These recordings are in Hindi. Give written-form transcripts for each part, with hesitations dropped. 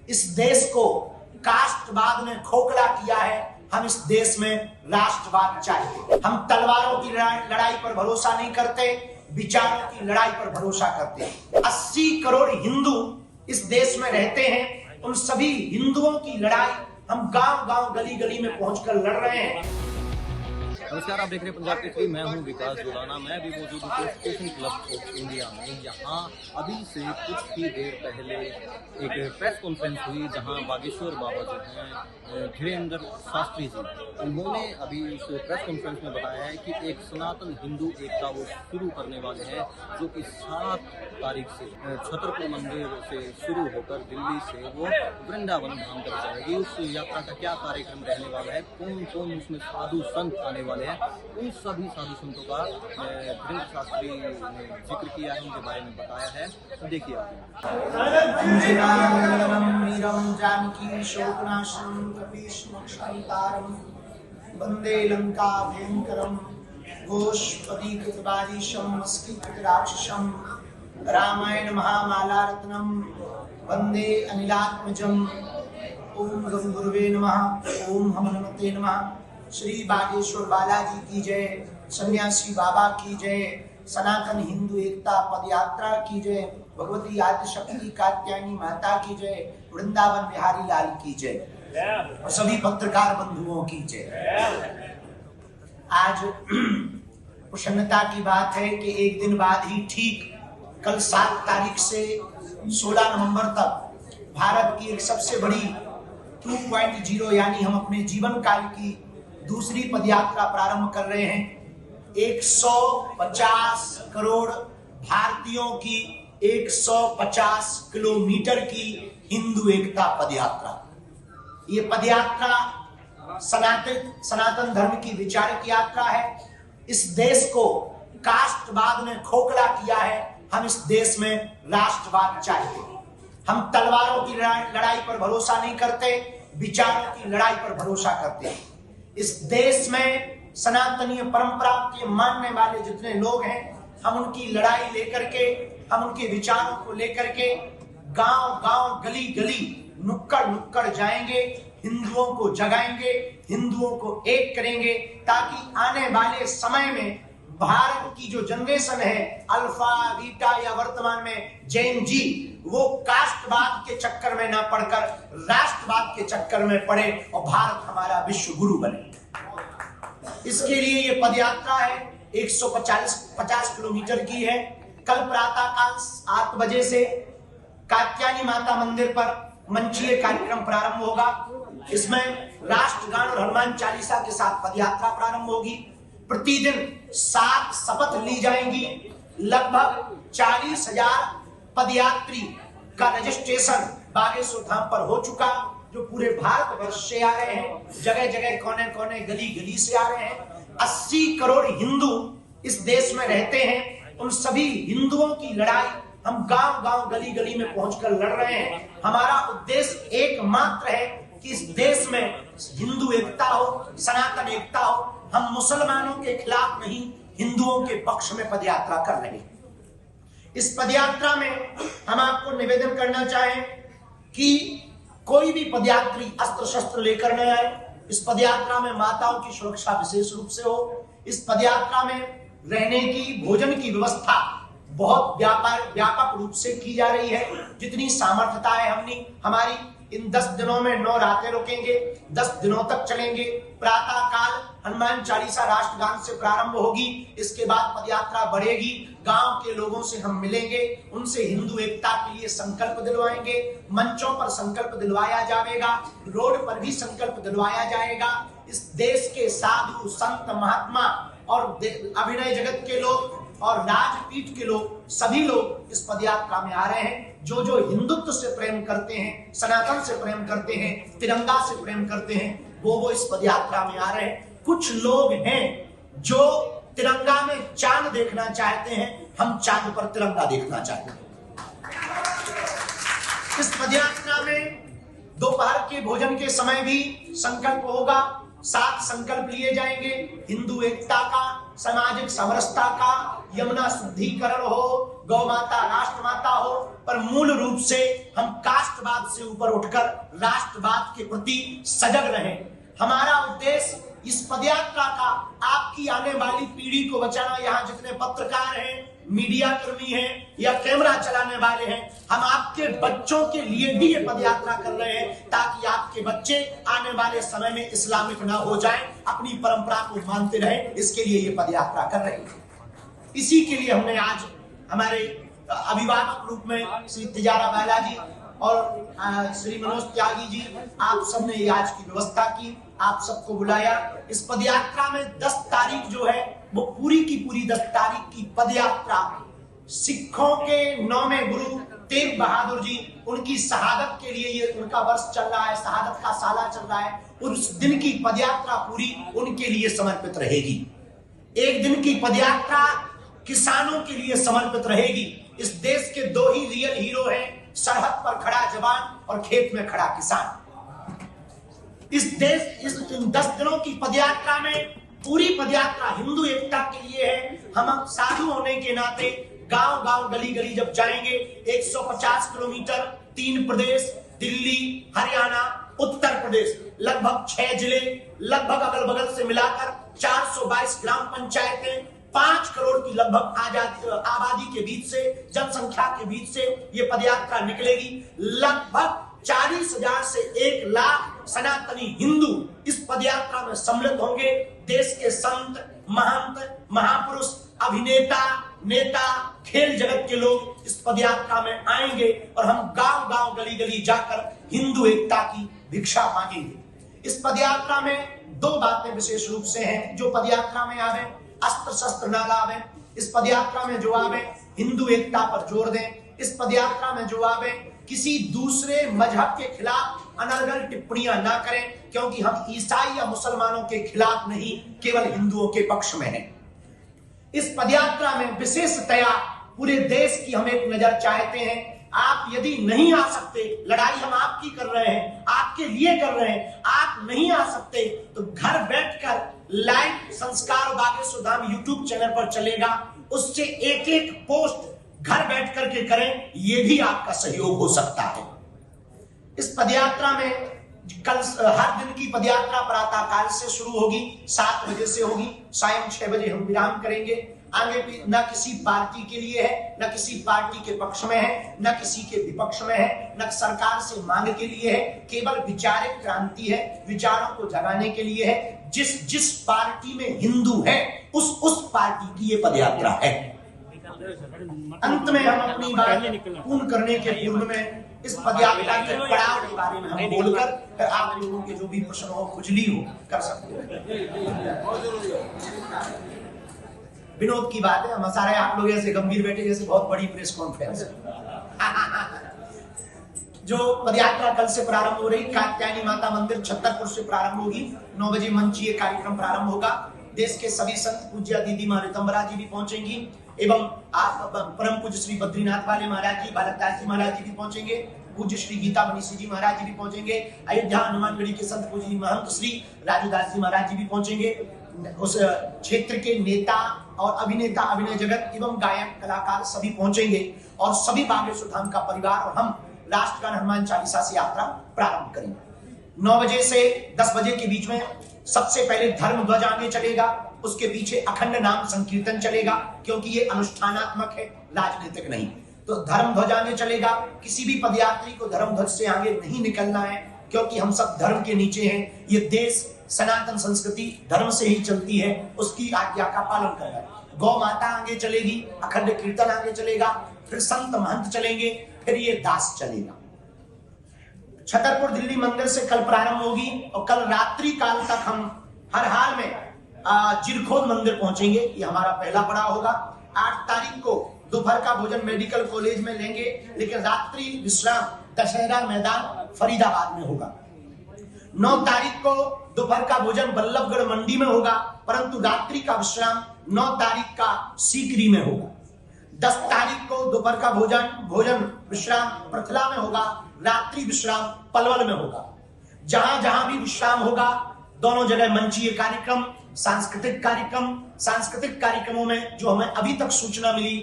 इस देश को कास्टवाद ने खोखला किया है। हम इस देश में राष्ट्रवाद चाहते। हम तलवारों की लड़ाई पर भरोसा नहीं करते, विचारों की लड़ाई पर भरोसा करते हैं। 80 करोड़ हिंदू इस देश में रहते हैं। उन सभी हिंदुओं की लड़ाई हम गांव-गांव, गली-गली में पहुंचकर लड़ रहे हैं। नमस्कार, आप देख रहे हैं पंजाब केसरी। मैं हूं विकास जुलाना। मैं भी मौजूद हूं स्टेशन क्लब ऑफ इंडिया में। यहाँ अभी से कुछ ही देर पहले एक प्रेस कॉन्फ्रेंस हुई जहां बागेश्वर बाबा जो हैं धीरेन्द्र शास्त्री जी, उन्होंने अभी इस प्रेस कॉन्फ्रेंस में बताया है कि एक सनातन हिंदू एकता वो शुरू करने वाले हैं, जो कि 7 तारीख से छतरपुर मंदिर से शुरू होकर दिल्ली से वो वृंदावन धाम तक जाएगी। उस यात्रा का क्या कार्यक्रम रहने वाला है, कौन कौन उसमें साधु संत आने वाले हैं, उन सभी साधु संतों का धीरेन्द्र शास्त्री ने जिक्र किया है, उनके बारे में बताया है। देखिए वंदे लंका भयंकरम गोष्पदीकृतबाजीशं मस्कीकृतराक्षसं रामायण महामाला रत्नम वंदे अनिलात्मजम। ओम गं गुरुवे नमः। ओम हनुमते नमः। श्री बागेश्वर बालाजी की जय, सन्यासी बाबा की जय, सनातन हिंदू एकता पद यात्रा की जय, भगवती आदिशक्ति कात्यायनी माता की जय, वृंदावन बिहारी लाल की जय और सभी पत्रकार बंधुओं की जय। आज प्रसन्नता की बात है कि एक दिन बाद ही ठीक कल 7 तारीख से 16 नवंबर तक भारत की एक सबसे बड़ी 2.0 यानी हम अपने जीवन काल की दूसरी पदयात्रा प्रारंभ कर रहे हैं। 150 करोड़ भारतीयों की 150 किलोमीटर की हिंदू एकता पदयात्रा। ये पदयात्रा सनातन धर्म की विचारक यात्रा है। इस देश को कास्टवाद ने खोखला किया है। हम इस देश में राष्ट्रवाद चाहते हैं। हम तलवारों की लड़ाई पर भरोसा नहीं करते, विचारों की लड़ाई पर भरोसा करते हैं। इस देश में सनातनीय परंपरा के मानने वाले जितने लोग हैं, हम उनकी लड़ाई लेकर के, हम उनके विचारों को लेकर के गांव-गांव, गली-गली, नुक्कड़-नुक्कड़ जाएंगे, हिंदुओं को जगाएंगे, हिंदुओं को एक करेंगे, ताकि आने वाले समय में भारत की जो जनरेशन है, अल्फा बीटा या वर्तमान में जैन जी, वो कास्टवाद के चक्कर में ना पड़कर राष्ट्रवाद के चक्कर में पड़े और भारत हमारा विश्व गुरु बने। इसके लिए ये पदयात्रा है, 150 किलोमीटर की है। कल प्रातः काल 8 बजे से कात्यायनी माता मंदिर पर मंचीय कार्यक्रम प्रारंभ होगा। इसमें राष्ट्रगान और हनुमान चालीसा के साथ पदयात्रा प्रारंभ होगी। प्रतिदिन 7 शपथ ली जाएंगी। लगभग 40,000 पदयात्री का रजिस्ट्रेशन बागेश्वर धाम पर हो चुका, जो पूरे भारत वर्ष से आ रहे हैं, जगह जगह, कोने कोने, गली गली से आ रहे हैं। 80 करोड़ हिंदू इस देश में रहते हैं। उन सभी हिंदुओं की लड़ाई हम गांव-गांव, गली-गली में पहुंचकर लड़ रहे हैं। हमारा उद्देश्य एकमात्र है कि इस देश में हिंदू एकता हो, सनातन एकता हो। हम मुसलमानों के खिलाफ नहीं, हिंदुओं के पक्ष में पदयात्रा कर रहे हैं। इस पदयात्रा में हम आपको निवेदन करना चाहें कि कोई भी पदयात्री अस्त्र शस्त्र लेकर न आए। इस पदयात्रा में माताओं की सुरक्षा विशेष रूप से हो। इस पदयात्रा में रहने की, भोजन की व्यवस्था बहुत व्यापक रूप से की जा रही है। जितनी सामर्थ्यता है हमारी इन 10 दिनों में 9 रातें रुकेंगे, 10 दिनों तक चलेंगे। प्रातः काल हनुमान चालीसा राष्ट्रगान से प्रारंभ होगी। इसके बाद पदयात्रा बढ़ेगी। गांव के लोगों से हम मिलेंगे, उनसे हिंदू एकता के लिए संकल्प दिलवाएंगे। मंचों पर संकल्प दिलवाया जाएगा, रोड पर भी संकल्प दिलवाया जाएगा। इस देश के साधु संत महात्मा और अभिनय जगत के लोग और राजपीठ के लोग, सभी लोग इस पदयात्रा में आ रहे हैं। जो हिंदुत्व से प्रेम करते हैं, सनातन से प्रेम करते हैं, तिरंगा से प्रेम करते हैं, वो इस पदयात्रा में आ रहे हैं। कुछ लोग हैं जो तिरंगा में चांद देखना चाहते हैं, हम चांद पर तिरंगा देखना चाहते हैं। इस पदयात्रा में दोपहर के भोजन के समय भी संकल्प होगा। 7 संकल्प लिए जाएंगे हिंदू एकता का, सामाजिक समरसता का, यमुना शुद्धिकरण हो, गौ माता राष्ट्र माता हो, पर मूल रूप से हम कास्टवाद से ऊपर उठकर राष्ट्रवाद के प्रति सजग रहें। हमारा उद्देश्य इस पदयात्रा का आपकी आने वाली पीढ़ी को बचाना। यहाँ जितने पत्रकार हैं, मीडिया कर्मी हैं या कैमरा चलाने वाले हैं, हम आपके बच्चों के लिए भी ये पदयात्रा कर रहे हैं ताकि आपके बच्चे आने वाले समय में इस्लामिक ना हो जाएं, अपनी परंपरा को मानते रहें। इसके लिए ये पदयात्रा कर रहे हैं। इसी के लिए हमने आज हमारे अभिभावक रूप में श्री तिजारा बालाजी और श्री मनोज त्यागी जी, आप सबने ये आज की व्यवस्था की, आप सबको बुलाया। इस पदयात्रा में 10 तारीख जो है वो पूरी की पूरी 10 तारीख की पदयात्रा सिखों के 9वें गुरु तेग बहादुर जी, उनकी शहादत के लिए ये उनका वर्ष चल रहा है, शहादत का साला चल रहा है। उस दिन की पदयात्रा पूरी उनके लिए समर्पित रहेगी। एक दिन की पदयात्रा किसानों के लिए समर्पित रहेगी। इस देश के 2 ही रियल हीरो हैं, सरहद पर खड़ा जवान और खेत में खड़ा किसान। इस 10 दिनों की पदयात्रा में पूरी पदयात्रा हिंदू एकता के लिए है। हम साधु होने के नाते गांव गांव गली गली जब जाएंगे, 150 किलोमीटर, 3 प्रदेश, दिल्ली, हरियाणा, उत्तर प्रदेश, लगभग 6 जिले, लगभग अगल बगल से मिलाकर 422 ग्राम पंचायतें, 5 करोड़ की लगभग आबादी के बीच से, जनसंख्या के बीच से ये पदयात्रा निकलेगी। लगभग 40,000 से 1 लाख सनातनी हिंदू इस पदयात्रा में सम्मिलित होंगे। देश के संत, महंत, महापुरुष, अभिनेता, नेता, खेल जगत के लोग इस पदयात्रा में आएंगे और हम गांव गांव गली गली जाकर हिंदू एकता की भिक्षा मांगेंगे। इस पदयात्रा में 2 बातें विशेष रूप से हैं। जो पदयात्रा में आवे अस्त्र शस्त्र ना लावे, इस पदयात्रा में जो आवे हिंदू एकता पर जोर दें। इस पदयात्रा में जो आवे किसी दूसरे मजहब के खिलाफ अनर्गल टिप्पणियां ना करें, क्योंकि हम ईसाई या मुसलमानों के खिलाफ नहीं, केवल हिंदुओं के पक्ष में हैं। इस पदयात्रा में विशेषतया पूरे देश की हम एक नजर चाहते हैं। आप यदि नहीं आ सकते, लड़ाई हम आपकी कर रहे हैं, आपके लिए कर रहे हैं, आप नहीं आ सकते तो घर बैठकर लाइव संस्कार बागेश्वर धाम यूट्यूब चैनल पर चलेगा, उससे एक पोस्ट घर बैठ करके करें, ये भी आपका सहयोग हो सकता है। इस पदयात्रा में कल हर दिन की पदयात्रा प्रातः काल से शुरू होगी, 7 बजे से होगी, सायं 6 बजे हम विराम करेंगे। आगे भी न किसी पार्टी के लिए है, न किसी पार्टी के पक्ष में है, न किसी के विपक्ष में है, न सरकार से मांग के लिए है, केवल विचारिक क्रांति है, विचारों को जगाने के लिए है। जिस पार्टी में हिंदू है उस पार्टी की ये पदयात्रा है। अंत में हम अपनी बात पूर्ण करने के पूर्व में इस पदयात्रा के पड़ाव के बारे में हम बोलकर आप लोगों के जो भी प्रश्न हो, खुजली हो, कर सकते हैं। विनोद की बात है, हम सारे आप लोग ऐसे गंभीर बैठे जैसे बहुत बड़ी प्रेस कॉन्फ्रेंस जो पदयात्रा कल से प्रारंभ हो रही, कात्यायनी माता मंदिर छतरपुर से प्रारंभ होगी। 9 बजे मंचीय कार्यक्रम प्रारंभ होगा। देश के सभी संत पूज्य दीदी माँ रितंबरा जी भी पहुंचेंगी एवं आप परम पूज्य श्री बद्रीनाथ वाले महाराज जी, बालकदास जी महाराज जी भी पहुंचेंगे, पूज्य श्री गीता मनीषी जी महाराज जी भी पहुंचेंगे, अयोध्या हनुमानगढ़ी के संत पूज्य महंत श्री राजूदास जी महाराज जी भी पहुंचेंगे। उस क्षेत्र के नेता और अभिनेता, अभिनय जगत एवं गायक कलाकार सभी पहुंचेंगे और सभी बागेश्वर धाम का परिवार और हम राष्ट्रगान हनुमान चालीसा से यात्रा प्रारंभ करेंगे। 9 बजे से 10 बजे के बीच में सबसे पहले धर्म ध्वज आगे चलेगा, उसके पीछे अखंड नाम संकीर्तन चलेगा, क्योंकि ये अनुष्ठानात्मक है, राजनीतिक नहीं। तो धर्म ध्वज आगे चलेगा। किसी भी पदयात्री को धर्म ध्वज से आगे नहीं निकलना है, क्योंकि हम सब धर्म के नीचे हैं। ये देश सनातन संस्कृति धर्म से ही चलती है, उसकी आज्ञा का पालन करना है। गौ माता आगे चलेगी, अखंड कीर्तन आगे चलेगा, फिर संत महंत चलेंगे, फिर ये दास चलेगा। छतरपुर दिल्ली मंदिर से कल प्रारंभ होगी और कल रात्रि काल तक हम हर हाल में जिरखोद मंदिर पहुंचेंगे। ये हमारा पहला पड़ाव होगा। 8 तारीख को दोपहर का भोजन मेडिकल कॉलेज में लेंगे, लेकिन रात्रि विश्राम दशहरा मैदान फरीदाबाद में होगा। 9 तारीख को दोपहर का भोजन बल्लभगढ़ मंडी में होगा, परंतु रात्रि का विश्राम 9 तारीख का सीकरी में होगा। 10 तारीख को दोपहर का भोजन विश्राम पृथला में होगा, रात्रि विश्राम पलवल में होगा। जहां जहां भी विश्राम होगा, दोनों जगह मंचीय कार्यक्रम सांस्कृतिक कार्यक्रमों में जो हमें अभी तक सूचना मिली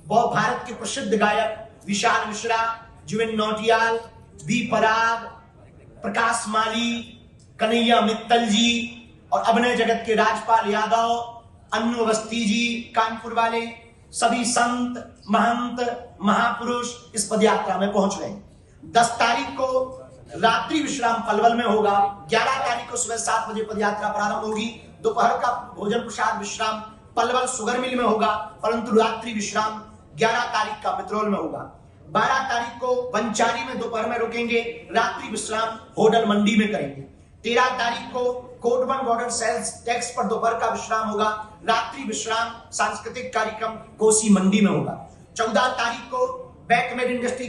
वो भारत के प्रसिद्ध गायक विशाल मिश्रा, जुबिन नौटियाल, बी पराग, प्रकाश माली, कन्हैया मित्तल जी और अभिनय जगत के राजपाल यादव, अन्नू अवस्थी जी, कानपुर वाले सभी संत महंत महापुरुष इस पदयात्रा में पहुंच गए। 10 तारीख को रात्रि विश्राम पलवल में होगा। 11 तारीख को सुबह 7 बजे पदयात्रा प्रारंभ होगी। दोपहर का भोजन प्रसाद विश्राम पलवल शुगर मिल में होगा, परंतु रात्रि विश्राम 11 तारीख का मित्रोल में होगा। 12 तारीख को पंचारी में दोपहर में रुकेंगे, रात्रि विश्राम होडल मंडी में करेंगे। 13 तारीख को कोटवन बॉर्डर सेल्स टैक्स पर दोपहर का विश्राम होगा, रात्रि विश्राम सांस्कृतिक कार्यक्रम कोसी मंडी में होगा। 14 तारीख को बैकमेड इंडस्ट्री